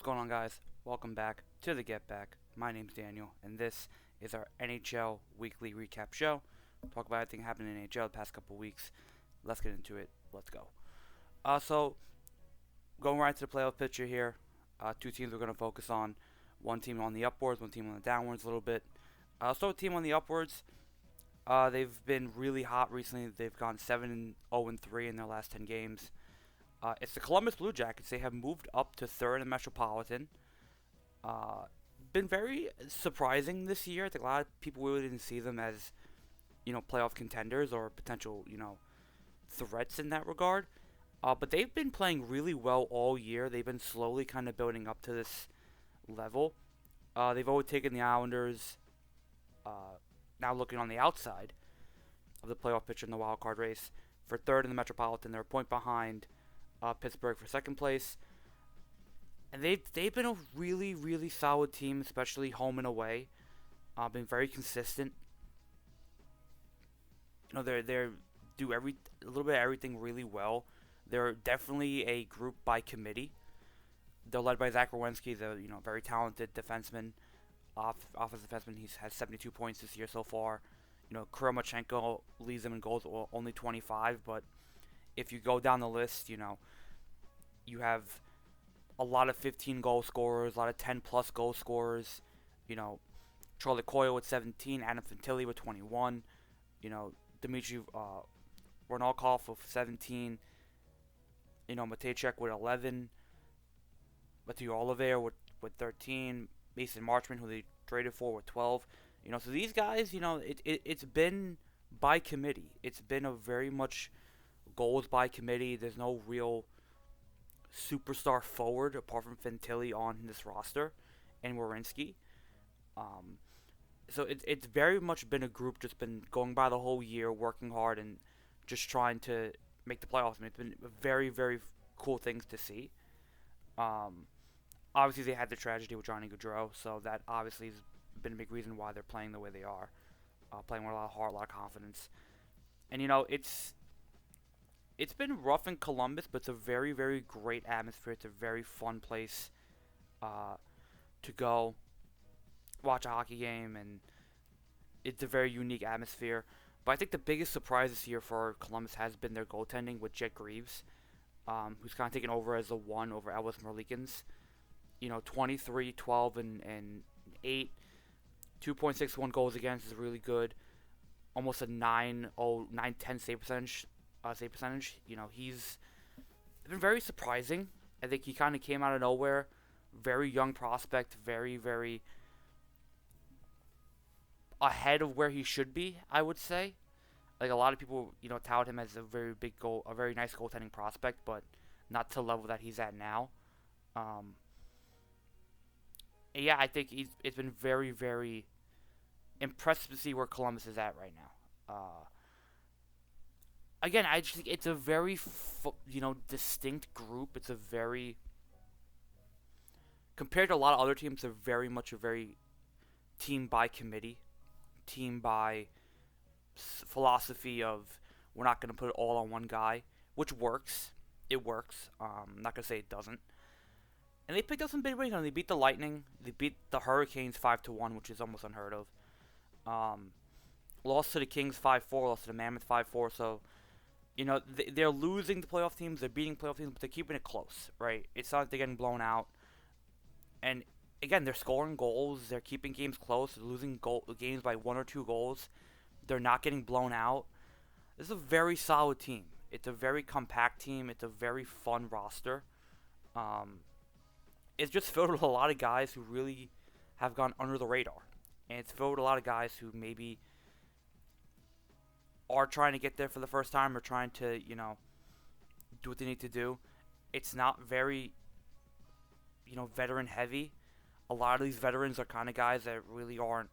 going on, guys? Welcome back to the Get Back. My name's Daniel, and this is our NHL weekly recap show. Talk about everything happening in NHL the past couple weeks. Let's get into it. Let's go. So going right to the playoff picture here. Two teams we're going to focus on. One team on the upwards, one team on the downwards a little bit. So team on the upwards. They've been really hot recently. They've gone 7-0-3 in their last 10 games. It's the Columbus Blue Jackets. They have moved up to third in the Metropolitan. Uh, been very surprising this year. I think a lot of people really didn't see them as, playoff contenders or potential, threats in that regard. But they've been playing really well all year. They've been slowly kind of building up to this level. They've overtaken the Islanders. Now looking on the outside of the playoff picture in the wild card race for third in the Metropolitan. They're a point behind Pittsburgh for second place. And they've been a really solid team, especially home and away. Been very consistent. They're do a little bit of everything really well. They're definitely a group by committee. They're led by Zach Werenski, the very talented defenseman, offensive defenseman. He has 72 points this year so far. Kuromachenko leads them in goals, only 25. But if you go down the list, you have a lot of 15 goal scorers, a lot of 10 plus goal scorers. Charlie Coyle with 17, Adam Fantilli with 21. Dmitry Ronalkov with 17. Matejchuk with 11. Matthew Oliver with 13. Mason Marchman, who they traded for, with 12. So these guys, it's been by committee. It's been a very much goals by committee. There's no real superstar forward apart from Fantilli on this roster and Werenski. So it's very much been a group just been going by the whole year, working hard and just trying to make the playoffs. It's been very cool things to see. Obviously they had the tragedy with Johnny Gaudreau, so that obviously has been a big reason why they're playing the way they are, playing with a lot of heart, a lot of confidence. And it's been rough in Columbus, but it's a very great atmosphere. It's a very fun place to go watch a hockey game, and it's a very unique atmosphere. But I think the biggest surprise this year for Columbus has been their goaltending with Jet Greaves, who's kind of taken over as the one over Elvis Merlikins. 23, 12, and 8. 2.61 goals against is really good. Almost a 9-10 save percentage. He's been very surprising. I think he kind of came out of nowhere. Very young prospect. Very ahead of where he should be, I would say. Like a lot of people, tout him as a very nice goaltending prospect, but not to the level that he's at now. Yeah, I think it's been very impressive to see where Columbus is at right now. Again, I just think it's a very distinct group. It's a very, compared to a lot of other teams, they're very much a very team by committee, team by philosophy of we're not going to put it all on one guy, which works. It works. I'm not going to say it doesn't. And they picked up some big wins. They beat the Lightning. They beat the Hurricanes 5-1, which is almost unheard of. Lost to the Kings 5-4. Lost to the Mammoth 5-4. So, they're losing the playoff teams. They're beating playoff teams, but they're keeping it close, right? It's not like they're getting blown out. And again, they're scoring goals. They're keeping games close. They're losing games by 1 or 2 goals. They're not getting blown out. This is a very solid team. It's a very compact team. It's a very fun roster. It's just filled with a lot of guys who really have gone under the radar. And it's filled with a lot of guys who maybe are trying to get there for the first time or trying to, do what they need to do. It's not very, veteran heavy. A lot of these veterans are kind of guys that really aren't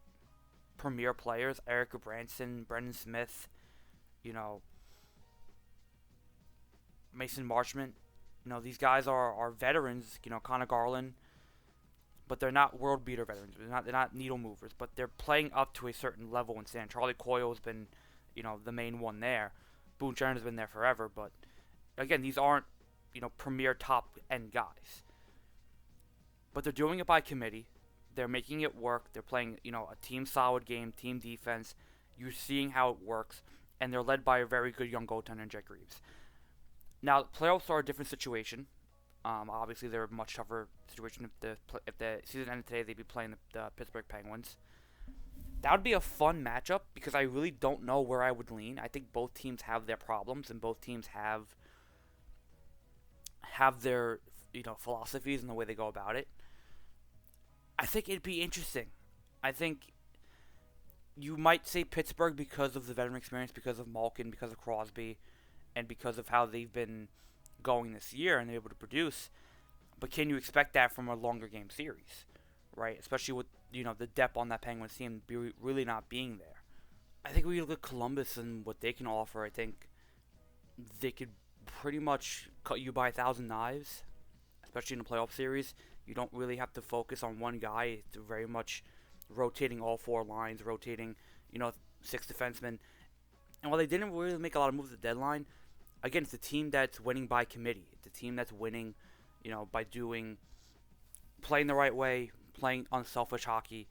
premier players. Eric Branson, Brendan Smith, Mason Marchment. These guys are veterans, Connor Garland, but they're not world beater veterans. They're not needle movers, but they're playing up to a certain level in stand. Charlie Coyle has been, the main one there. Boone Jenner has been there forever, but again, these aren't, premier top end guys. but they're doing it by committee. They're making it work. They're playing, a team solid game, team defense. You're seeing how it works, and they're led by a very good young goaltender in Jet Greaves. Now, playoffs are a different situation. Obviously, they're a much tougher situation. If the season ended today, they'd be playing the Pittsburgh Penguins. That would be a fun matchup because I really don't know where I would lean. I think both teams have their problems, and both teams have their philosophies and the way they go about it. I think it'd be interesting. I think you might say Pittsburgh because of the veteran experience, because of Malkin, because of Crosby, and because of how they've been going this year and they're able to produce. But can you expect that from a longer game series, right? Especially with the depth on that Penguins team really not being there. I think we look at Columbus and what they can offer. I think they could pretty much cut you by 1,000 knives, especially in a playoff series. You don't really have to focus on one guy. It's very much rotating all four lines, rotating, 6 defensemen. And while they didn't really make a lot of moves at the deadline, again, it's a team that's winning by committee. It's a team that's winning, by playing the right way, playing unselfish hockey,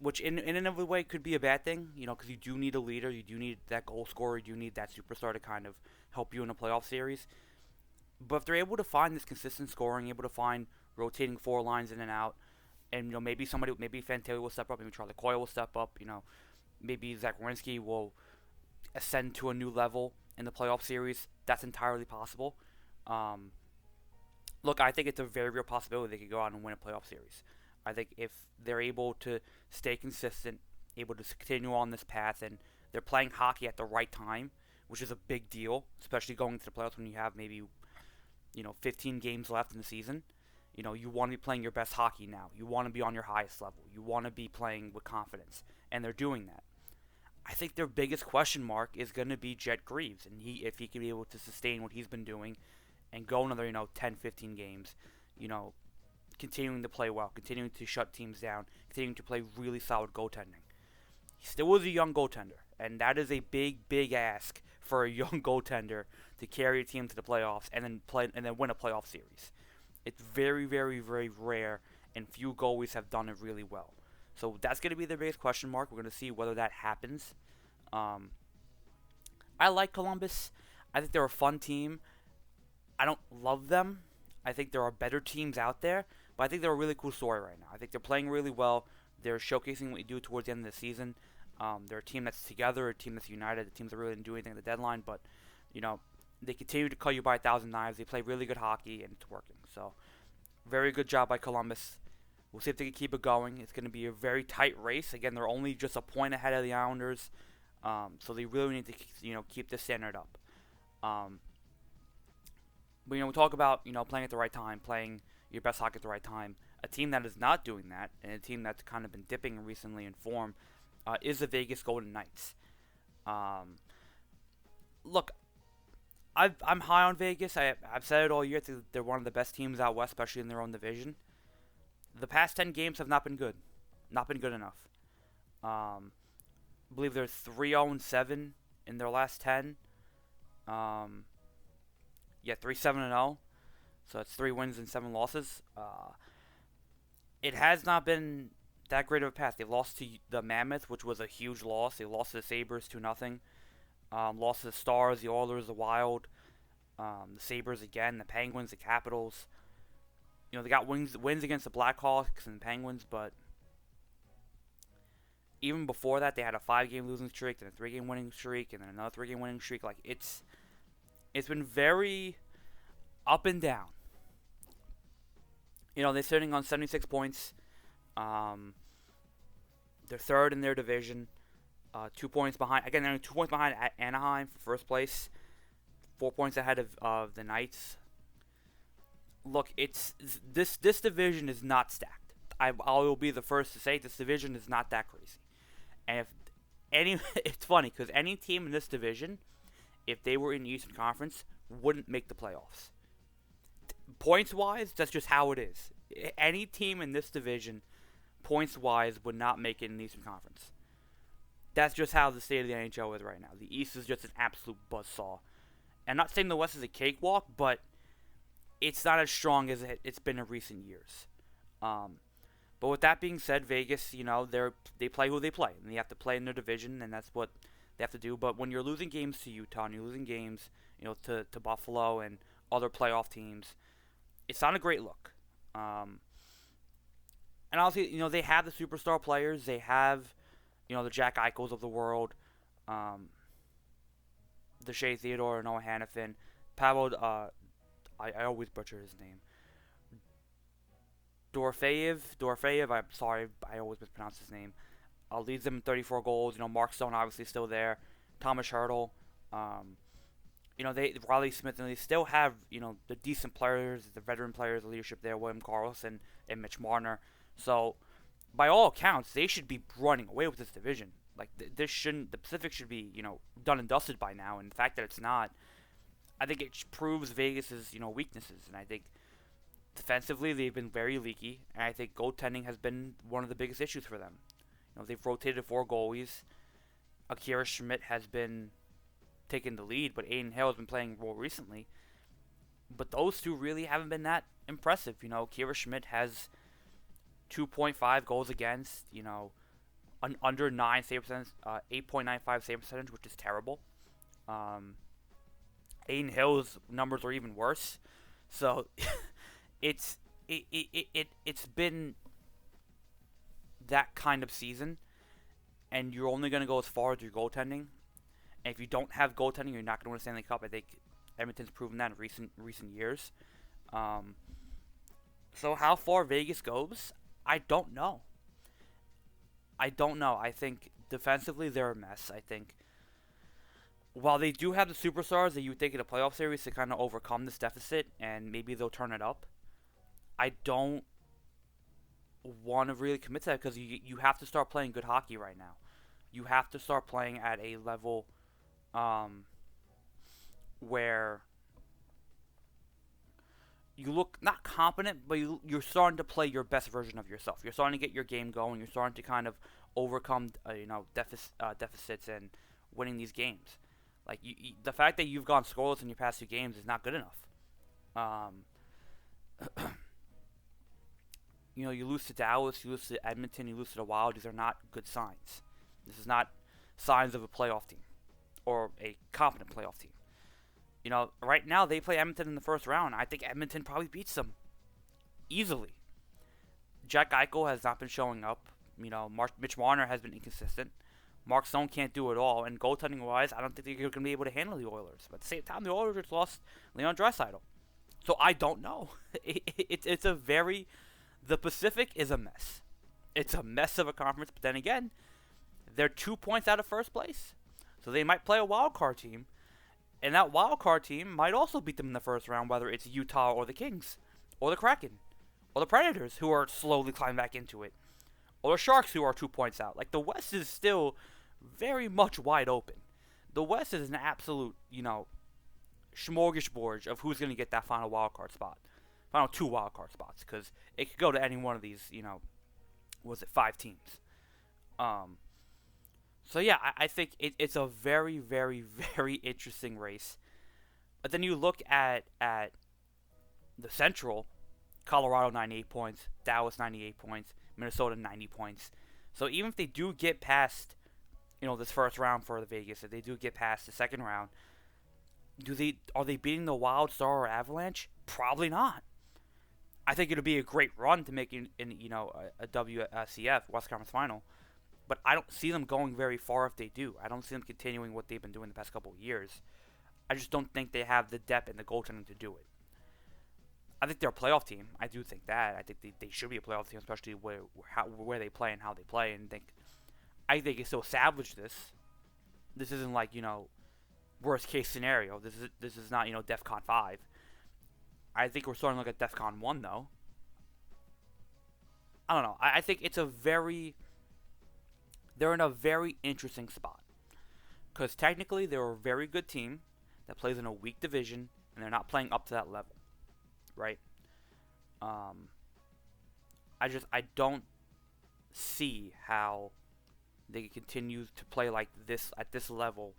which in another way could be a bad thing, because you do need a leader, you do need that goal scorer, you do need that superstar to kind of help you in a playoff series. But if they're able to find this consistent scoring, able to find rotating 4 lines in and out, and maybe Fantilli will step up, maybe Charlie Coyle will step up, maybe Zach Werenski will ascend to a new level in the playoff series. That's entirely possible. Look, I think it's a very real possibility they could go out and win a playoff series. I think if they're able to stay consistent, able to continue on this path, and they're playing hockey at the right time, which is a big deal, especially going into the playoffs when you have maybe 15 games left in the season. You want to be playing your best hockey now. You want to be on your highest level. You want to be playing with confidence, and they're doing that. I think their biggest question mark is going to be Jet Greaves, and if he can be able to sustain what he's been doing and go another 10, 15 games, continuing to play well, continuing to shut teams down, continuing to play really solid goaltending. He still is a young goaltender, and that is a big, big ask for a young goaltender to carry a team to the playoffs and then win a playoff series. It's very, very, very rare, and few goalies have done it really well. So that's going to be the biggest question mark. We're going to see whether that happens. I like Columbus. I think they're a fun team. I don't love them. I think there are better teams out there, but I think they're a really cool story right now. I think they're playing really well. They're showcasing what you do towards the end of the season. They're a team that's together, a team that's united, a team that really didn't do anything at the deadline, but, they continue to cut you by 1,000 knives. They play really good hockey, and it's working. So, very good job by Columbus. We'll see if they can keep it going. It's going to be a very tight race. Again, they're only just a point ahead of the Islanders, so they really need to, keep this standard up. But, we talk about, playing at the right time, playing your best hockey at the right time. A team that is not doing that, and a team that's kind of been dipping recently in form, is the Vegas Golden Knights. Look, I'm high on Vegas. I've said it all year. They're one of the best teams out west, especially in their own division. The past 10 games have not been good. Not been good enough. I believe they're 3-0-7 in their last 10. 3-7-0. So that's 3 wins and 7 losses. It has not been that great of a path. They lost to the Mammoth, which was a huge loss. They lost to the Sabres 2-0. Lost to the Stars, the Oilers, the Wild, the Sabres again, the Penguins, the Capitals. They got wins against the Blackhawks and the Penguins, but even before that, they had a 5-game losing streak, then a 3-game winning streak, and then another 3-game winning streak. Like, it's been very up and down. They're sitting on 76 points. They're third in their division. 2 points behind. Again, they're 2 points behind Anaheim for first place. 4 points ahead of the Knights. Look, this division is not stacked. I will be the first to say this division is not that crazy. And it's funny because any team in this division, if they were in the Eastern Conference, wouldn't make the playoffs. Points-wise, that's just how it is. Any team in this division, points-wise, would not make it in the Eastern Conference. That's just how the state of the NHL is right now. The East is just an absolute buzzsaw. I'm not saying the West is a cakewalk, but it's not as strong as it's been in recent years. Um, but with that being said, Vegas, they play who they play, and they have to play in their division, and that's what they have to do. But when you're losing games to Utah, and you're losing games, to Buffalo and other playoff teams, it's not a great look. Um, and obviously, they have the superstar players. They have, the Jack Eichels of the world, um, the Shea Theodore, Noah Hannafin, Pavel. I always butcher his name. Dorofeyev. I'm sorry, I always mispronounce his name. Leads them in 34 goals. Mark Stone obviously still there. Thomas Hertl. Um, they Riley Smith, and they still have the decent players, the veteran players, the leadership there, William Karlsson and Mitch Marner. So, by all accounts, they should be running away with this division. Like the Pacific should be done and dusted by now. And the fact that it's not, I think it proves Vegas's weaknesses. And I think defensively they've been very leaky, and I think goaltending has been one of the biggest issues for them. They've rotated 4 goalies. Akira Schmidt has been taking the lead, but Aiden Hill has been playing more recently. But those two really haven't been that impressive. Akira Schmidt has 2.5 goals against, under 9 save percentage, 8.95 save percentage, which is terrible. Aiden Hill's numbers are even worse. So it's been that kind of season, and you're only going to go as far as your goaltending. And if you don't have goaltending, you're not going to win a Stanley Cup. I think Edmonton's proven that in recent years. So how far Vegas goes, I don't know. I think defensively they're a mess. I think while they do have the superstars that you would think in a playoff series to kind of overcome this deficit, and maybe they'll turn it up, I don't want to really commit to that, because you have to start playing good hockey right now. You have to start playing at a level where you look not competent, but you're starting to play your best version of yourself. You're starting to get your game going. You're starting to kind of overcome deficits and winning these games. Like the fact that you've gone scoreless in your past 2 games is not good enough. You lose to Dallas, you lose to Edmonton, you lose to the Wild. These are not good signs. This is not signs of a playoff team or a competent playoff team. Right now they play Edmonton in the first round. I think Edmonton probably beats them easily. Jack Eichel has not been showing up. Mitch Marner has been inconsistent. Mark Stone can't do it all. And goaltending-wise, I don't think they're going to be able to handle the Oilers. But at the same time, the Oilers just lost Leon Draisaitl. So I don't know. It's a very... The Pacific is a mess. It's a mess of a conference. But then again, they're 2 points out of first place. So they might play a wild card team. And that wild card team might also beat them in the first round, whether it's Utah or the Kings, or the Kraken, or the Predators, who are slowly climbing back into it, or the Sharks, who are 2 points out. Like, the West is still very much wide open. The West is an absolute, smorgasbord of who's going to get that final wild card spot. Final 2 wild card spots, because it could go to any one of these, 5 teams. So yeah, I think it's a very, very, very interesting race. But then you look at the Central, Colorado 98 points, Dallas 98 points, Minnesota 90 points. So even if they do get past, this first round for the Vegas, if they do get past the second round, are they beating the Wild, Star, or Avalanche? Probably not. I think it'll be a great run to make a WCF, West Conference Final. But I don't see them going very far if they do. I don't see them continuing what they've been doing the past couple of years. I just don't think they have the depth and the goaltending to do it. I think they're a playoff team. I do think that. I think they should be a playoff team, especially where they play and how they play. And I think they can still salvage this. This isn't like, worst case scenario. This is not, DEFCON 5. I think we're starting to look at DEFCON 1, though. I don't know. I think they're in a very interesting spot. Because technically, they're a very good team that plays in a weak division, and they're not playing up to that level. Right? I don't see how they can continue to play like this at this level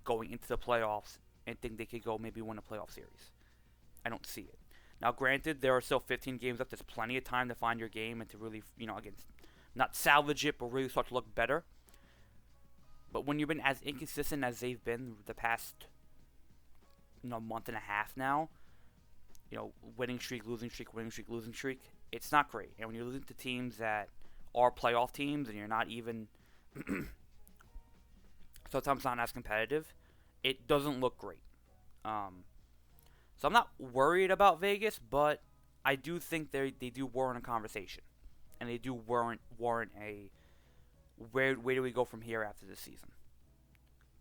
going into the playoffs and think they could go maybe win a playoff series. I don't see it. Now, granted, there are still 15 games left. There's plenty of time to find your game and to really, again, not salvage it, but really start to look better. But when you've been as inconsistent as they've been the past, month and a half now, winning streak, losing streak, winning streak, losing streak, it's not great. And when you're losing to teams that are playoff teams and you're not even sometimes not as competitive, it doesn't look great. So I'm not worried about Vegas, but I do think they do warrant a conversation, and they do warrant a where do we go from here after this season?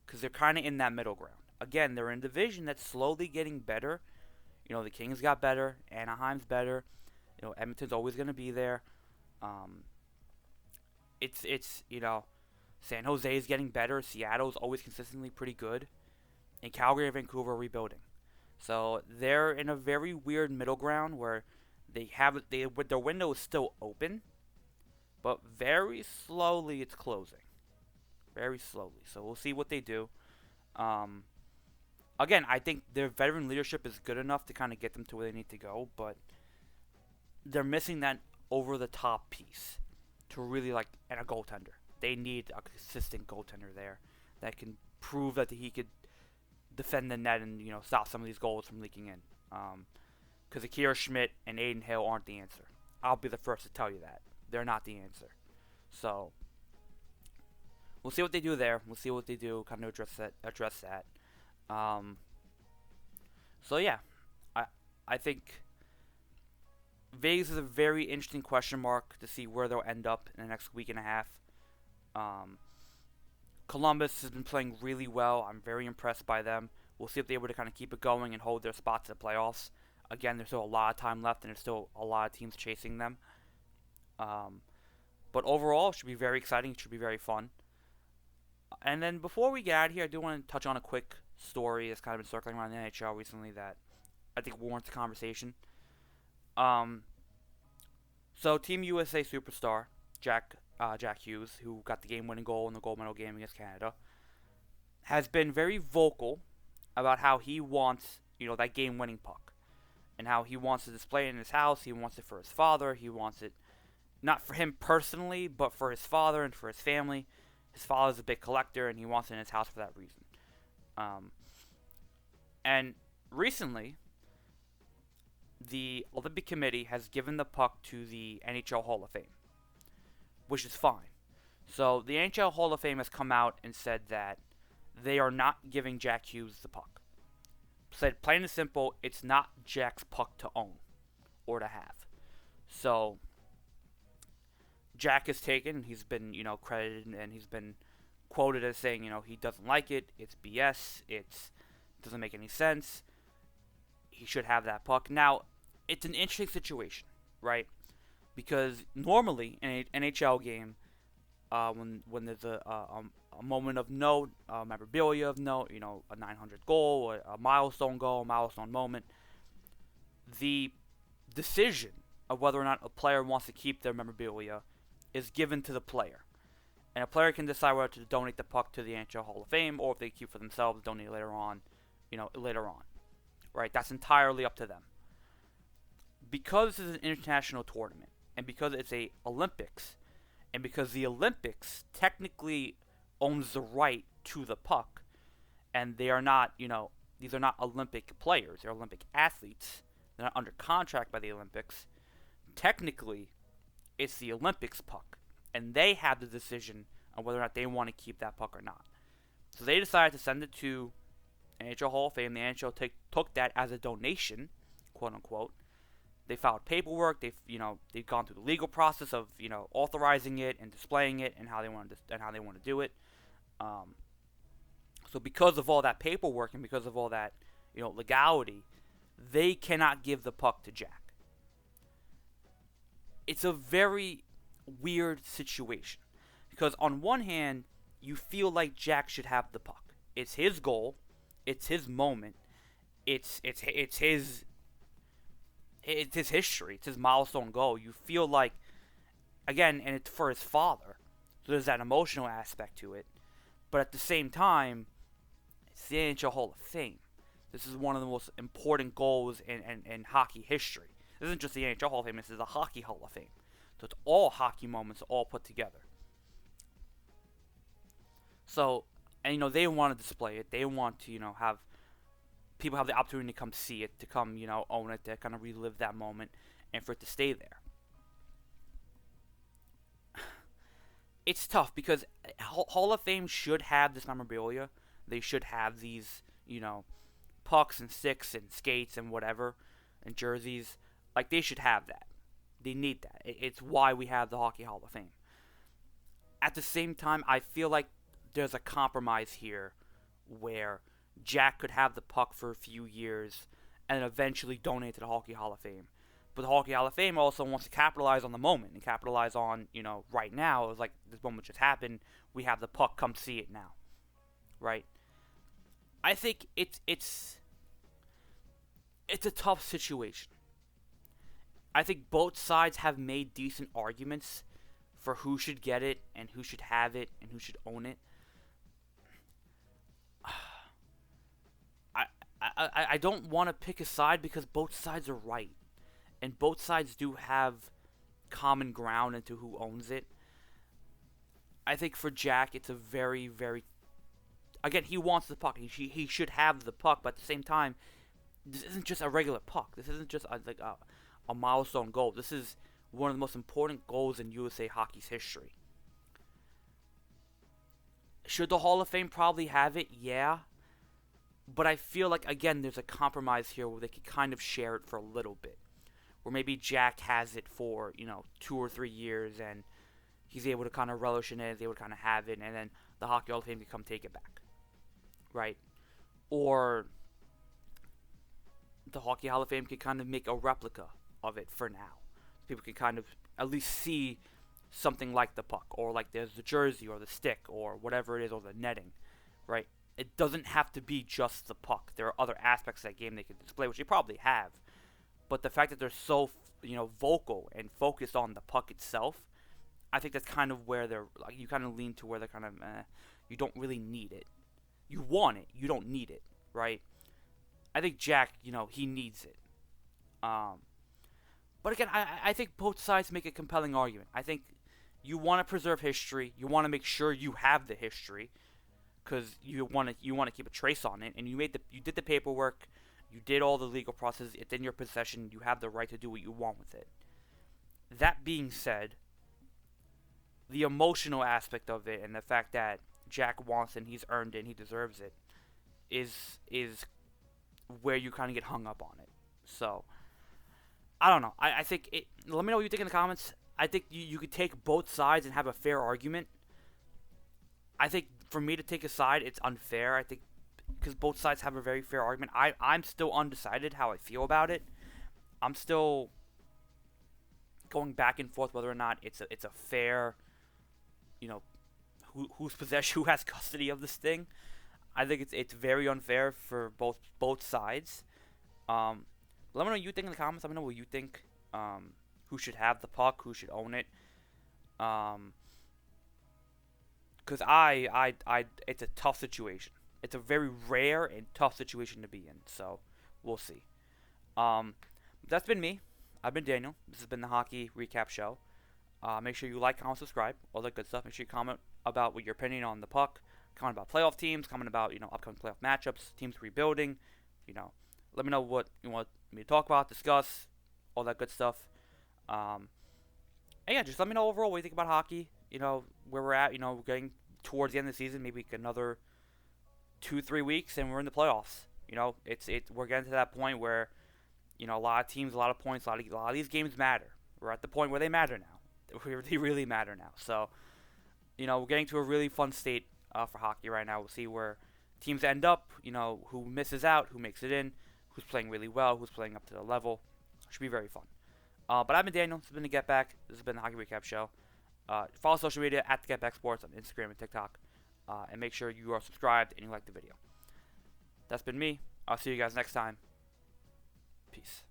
Because they're kind of in that middle ground. Again, they're in a division that's slowly getting better. The Kings got better, Anaheim's better, Edmonton's always going to be there. It's San Jose is getting better. Seattle's always consistently pretty good, and Calgary and Vancouver are rebuilding. So they're in a very weird middle ground where their window is still open, but very slowly it's closing. Very slowly. So we'll see what they do. Again, I think their veteran leadership is good enough to kind of get them to where they need to go, but they're missing that over-the-top piece to really and a goaltender. They need a consistent goaltender there that can prove that he could defend the net and stop some of these goals from leaking in. Because Akira Schmidt and Aiden Hill aren't the answer. I'll be the first to tell you that. They're not the answer. So we'll see what they do there. We'll see what they do, kind of address that. So yeah, I think Vegas is a very interesting question mark to see where they'll end up in the next week and a half. Columbus has been playing really well. I'm very impressed by them. We'll see if they're able to kind of keep it going and hold their spots in the playoffs. Again, there's still a lot of time left, and there's still a lot of teams chasing them. But overall, it should be very exciting. It should be very fun. And then before we get out of here, I do want to touch on a quick story that's kind of been circling around the NHL recently that I think warrants a conversation. So Team USA superstar Jack Hughes, who got the game-winning goal in the gold medal game against Canada, has been very vocal about how he wants, that game-winning puck, and how he wants to display it in his house. He wants it for his father. He wants it not for him personally, but for his father and for his family. His father's a big collector, and he wants it in his house for that reason. And recently, the Olympic Committee has given the puck to the NHL Hall of Fame, which is fine. So the NHL Hall of Fame has come out and said that they are not giving Jack Hughes the puck. Said plain and simple, it's not Jack's puck to own or to have. So Jack is taken. He's been, credited, and he's been quoted as saying, he doesn't like it. It's BS. It doesn't make any sense. He should have that puck. Now, it's an interesting situation, right? Because normally in an NHL game, when there's a moment of note, memorabilia of note, a 900 goal, a milestone goal, a milestone moment, the decision of whether or not a player wants to keep their memorabilia is given to the player. And a player can decide whether to donate the puck to the NHL Hall of Fame, or if they keep for themselves, donate later on, Right? That's entirely up to them. Because this is an international tournament, and because it's a Olympics, and because the Olympics technically owns the right to the puck, and they are not, these are not Olympic players, they're Olympic athletes, they're not under contract by the Olympics, technically, it's the Olympics puck, and they have the decision on whether or not they want to keep that puck or not. So they decided to send it to NHL Hall of Fame. The NHL took that as a donation, quote unquote. They filed paperwork. They've gone through the legal process of authorizing it and displaying it and how they want to do it. So because of all that paperwork and because of all that legality, they cannot give the puck to Jack. It's a very weird situation because on one hand, you feel like Jack should have the puck. It's his goal. It's his moment. It's his history. It's his milestone goal. You feel like, again, and it's for his father. So there's that emotional aspect to it. But at the same time, it's the NHL Hall of Fame. This is one of the most important goals in hockey history. This isn't just the NHL Hall of Fame, this is the Hockey Hall of Fame. So it's all hockey moments all put together. So, and they want to display it. They want to, have people have the opportunity to come see it, to come, own it, to kind of relive that moment, and for it to stay there. It's tough because Hall of Fame should have this memorabilia. They should have these, pucks and sticks and skates and whatever, and jerseys. Like, they should have that. They need that. It's why we have the Hockey Hall of Fame. At the same time, I feel like there's a compromise here where Jack could have the puck for a few years and eventually donate to the Hockey Hall of Fame. But the Hockey Hall of Fame also wants to capitalize on the moment and capitalize on, right now. It's like this moment just happened. We have the puck. Come see it now. Right? I think it's a tough situation. I think both sides have made decent arguments for who should get it and who should have it and who should own it. I don't want to pick a side because both sides are right. And both sides do have common ground into who owns it. I think for Jack, it's a very, very... Again, he wants the puck. He should have the puck, but at the same time, this isn't just a regular puck. This isn't just a milestone goal. This is one of the most important goals in USA hockey's history. Should the Hall of Fame probably have it? Yeah. But I feel like, again, there's a compromise here where they could kind of share it for a little bit. Where maybe Jack has it for, 2 or 3 years, and he's able to kind of relish in it, he's able to kind of have it, and then the Hockey Hall of Fame can come take it back. Right? Or the Hockey Hall of Fame can kind of make a replica of it for now. People can kind of at least see something like the puck, or like there's the jersey, or the stick, or whatever it is, or the netting. Right? It doesn't have to be just the puck. There are other aspects of that game they can display, which they probably have. But the fact that they're so, vocal and focused on the puck itself, I think that's kind of where they're, like, you kind of lean to where they're kind of, you don't really need it. You want it, you don't need it, right? I think Jack, he needs it. But again, I think both sides make a compelling argument. I think you want to preserve history, you want to make sure you have the history, because you want to keep a trace on it, and you did the paperwork. You did all the legal process. It's in your possession. You have the right to do what you want with it. That being said, the emotional aspect of it and the fact that Jack wants it and he's earned it and he deserves it is where you kind of get hung up on it. So, I don't know. I think it... Let me know what you think in the comments. I think you could take both sides and have a fair argument. I think for me to take a side, it's unfair. I think because both sides have a very fair argument. I'm still undecided how I feel about it. I'm still going back and forth whether or not it's a fair, who's possession, who has custody of this thing. I think it's very unfair for both sides. Let me know what you think in the comments. Let me know what you think. Who should have the puck? Who should own it? Because it's a tough situation. It's a very rare and tough situation to be in. So, we'll see. That's been me. I've been Daniel. This has been the Hockey Recap Show. Make sure you like, comment, subscribe, all that good stuff. Make sure you comment about what your opinion on the puck. Comment about playoff teams. Comment about, upcoming playoff matchups, teams rebuilding. Let me know what you want me to talk about, discuss, all that good stuff. And yeah, just let me know overall what you think about hockey. Where we're at. We're getting towards the end of the season. Maybe another 2-3 weeks, and we're in the playoffs. We're getting to that point where, a lot of teams, a lot of points, a lot of these games matter. We're at the point where they matter now. They really matter now. So, we're getting to a really fun state for hockey right now. We'll see where teams end up. Who misses out, who makes it in, who's playing really well, who's playing up to the level. Should be very fun. But I've been Daniel. This has been the Get Back. This has been the Hockey Recap Show. Follow social media at the Get Back Sports on Instagram and TikTok. And make sure you are subscribed and you like the video. That's been me. I'll see you guys next time. Peace.